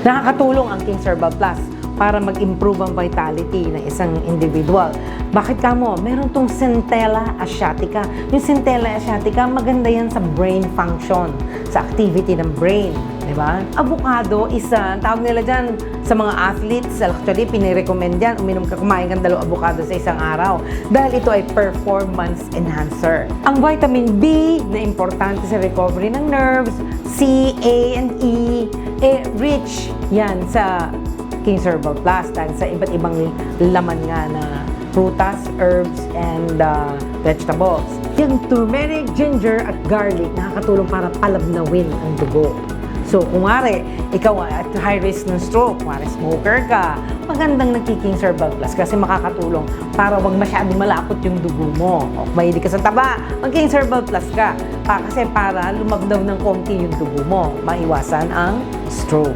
Nakakatulong ang King's Herbal Plus para mag-improve ang vitality ng isang individual. Bakit kamo? Meron tong Centella asiatica. Yung Centella asiatica, maganda yan sa brain function, sa activity ng brain. Diba? Avocado is, tawag nila dyan, sa mga athletes, actually, pinirecommend yan, kumain kang 2 avocado sa isang araw. Dahil ito ay performance enhancer. Ang vitamin B na importante sa recovery ng nerves, C, A, and E, rich yan sa King's Herbal Plus dahil sa iba't ibang laman nga na prutas, herbs, and vegetables. Yung turmeric, ginger, at garlic nakakatulong para palabnawin ang dugo. So, kung wari, ikaw at high risk ng stroke, kung wari smoker ka, magandang nagki-King's Herbal Plus kasi makakatulong para wag masyadong malapot yung dugo mo. O kung mahilig ka sa taba, mag-King's Herbal Plus ka. Kasi para lumabdaw ng konti yung dugo mo, maiwasan ang stroke.